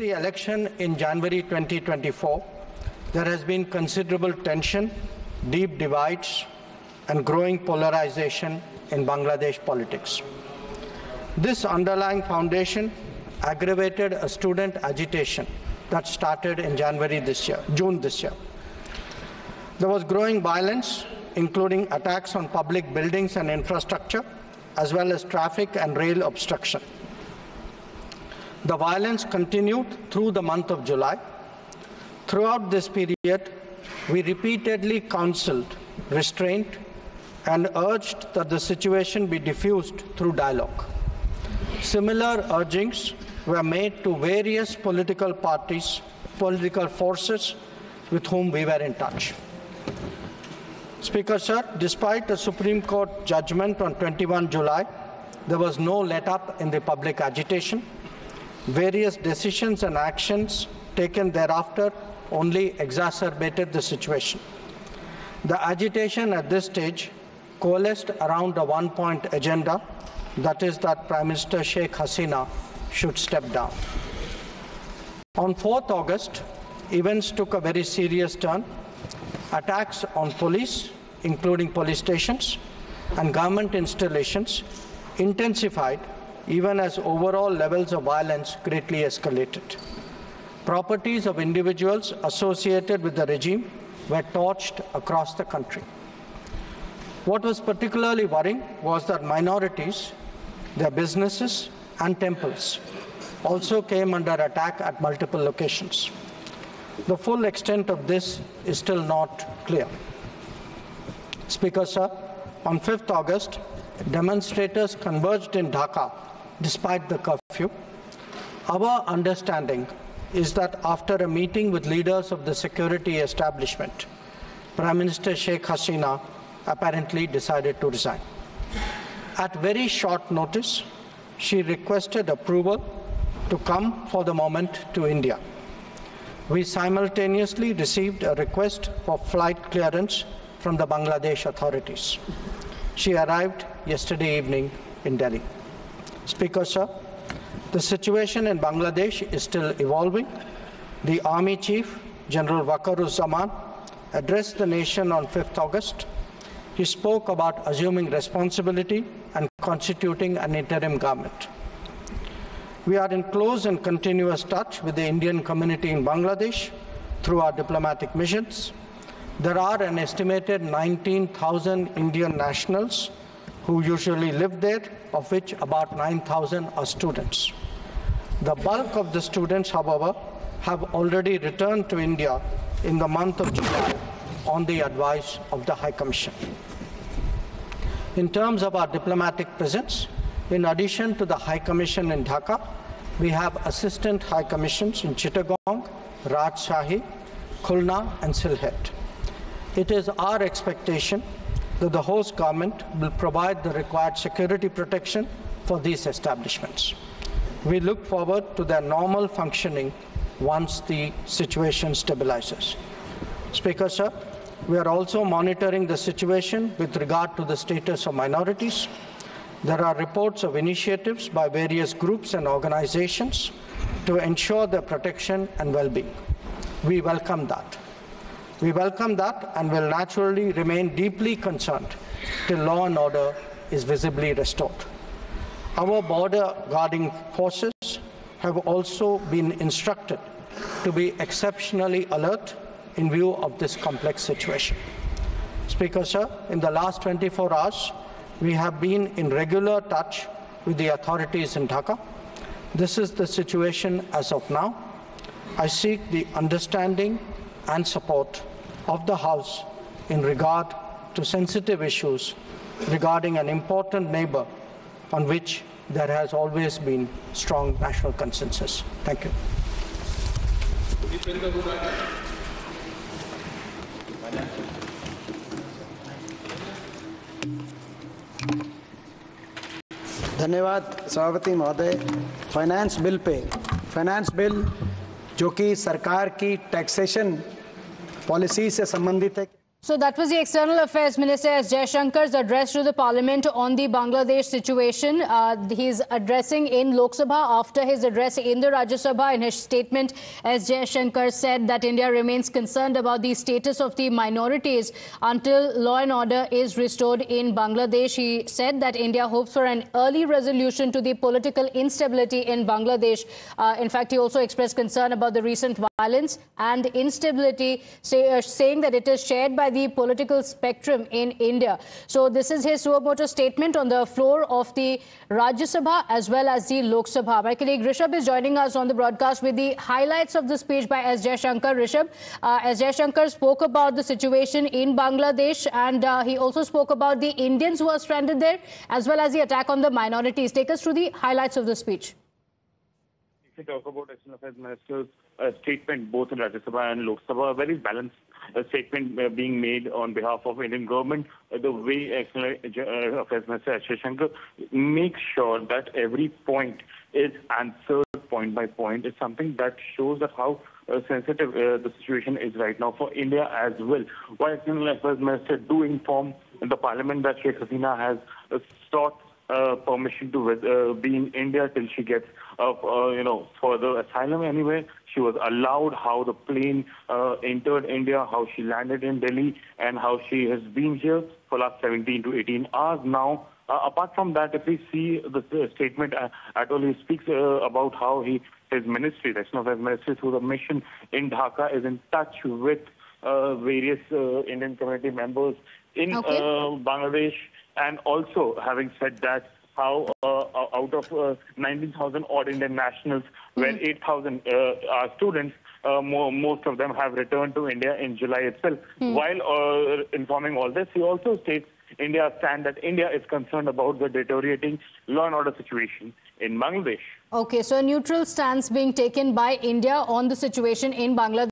the election in January 2024, there has been considerable tension, deep divides, and growing polarization in Bangladesh politics. This underlying foundation aggravated a student agitation that started in June this year. There was growing violence, including attacks on public buildings and infrastructure, as well as traffic and rail obstruction. The violence continued through the month of July. Throughout this period, we repeatedly counseled restraint and urged that the situation be diffused through dialogue. Similar urgings were made to various political parties, political forces with whom we were in touch. Speaker, sir, despite a Supreme Court judgment on 21 July, there was no let-up in the public agitation. Various decisions and actions taken thereafter only exacerbated the situation. The agitation at this stage coalesced around a one-point agenda, that is that Prime Minister Sheikh Hasina should step down. On 4th August, events took a very serious turn. Attacks on police, including police stations, and government installations intensified even as overall levels of violence greatly escalated. Properties of individuals associated with the regime were torched across the country. What was particularly worrying was that minorities, their businesses and temples also came under attack at multiple locations. The full extent of this is still not clear. Speaker, sir, on 5th August, demonstrators converged in Dhaka despite the curfew. Our understanding is that after a meeting with leaders of the security establishment, Prime Minister Sheikh Hasina apparently decided to resign. At very short notice, she requested approval to come for the moment to India. We simultaneously received a request for flight clearance from the Bangladesh authorities. She arrived yesterday evening in Delhi. Speaker, sir, the situation in Bangladesh is still evolving. The Army Chief, General Waqaruzzaman, addressed the nation on 5th August. He spoke about assuming responsibility and constituting an interim government. We are in close and continuous touch with the Indian community in Bangladesh through our diplomatic missions. There are an estimated 19,000 Indian nationals who usually live there, of which about 9,000 are students. The bulk of the students, however, have already returned to India in the month of July on the advice of the High Commission. In terms of our diplomatic presence, in addition to the High Commission in Dhaka, we have assistant High Commissions in Chittagong, Rajshahi, Khulna and Sylhet. It is our expectation that the host government will provide the required security protection for these establishments. We look forward to their normal functioning once the situation stabilizes. Speaker, sir, we are also monitoring the situation with regard to the status of minorities. There are reports of initiatives by various groups and organizations to ensure their protection and well-being. We welcome that. We welcome that and will naturally remain deeply concerned till law and order is visibly restored. Our border guarding forces have also been instructed to be exceptionally alert in view of this complex situation. Speaker, sir, in the last 24 hours, we have been in regular touch with the authorities in Dhaka. This is the situation as of now. I seek the understanding and support of the House in regard to sensitive issues regarding an important neighbor on which there has always been strong national consensus. Thank you. धन्यवाद सभापति महोदय। Finance bill जो कि सरकार की taxation policy से संबंधित है। So that was the External Affairs Minister S. Jaishankar's address to the Parliament on the Bangladesh situation. He's addressing in Lok Sabha after his address in the Rajya Sabha. In his statement, S. Jaishankar said that India remains concerned about the status of the minorities until law and order is restored in Bangladesh. He said that India hopes for an early resolution to the political instability in Bangladesh. In fact, he also expressed concern about the recent violence and instability, saying that it is shared by the political spectrum in India. So this is his suo motu statement on the floor of the Rajya Sabha as well as the Lok Sabha. My colleague Rishabh is joining us on the broadcast with the highlights of the speech by S. Jaishankar. Rishabh, S. Jaishankar spoke about the situation in Bangladesh, and he also spoke about the Indians who are stranded there as well as the attack on the minorities. Take us through the highlights of the speech. If you talk about External Affairs Minister's statement both in Rajya Sabha and Lok Sabha, a very balanced statement being made on behalf of Indian government. The way External Affairs Minister Jaishankar makes sure that every point is answered point by point is something that shows that how sensitive the situation is right now for India as well. While External Affairs Minister do inform the Parliament that Sheikh Hasina has sought permission to be in India till she gets, further asylum anyway. She was allowed, how the plane entered India, how she landed in Delhi, and how she has been here for the last 17 to 18 hours now. Apart from that, if we see the statement at all, he speaks about how his ministry, the External Affairs Ministry, through the mission in Dhaka, is in touch with various Indian community members in Bangladesh. And also, having said that, how out of 19,000 odd Indian nationals, where 8,000 are students, most of them have returned to India in July itself. While informing all this, he also states India's stand that India is concerned about the deteriorating law and order situation in Bangladesh. Okay, so a neutral stance being taken by India on the situation in Bangladesh.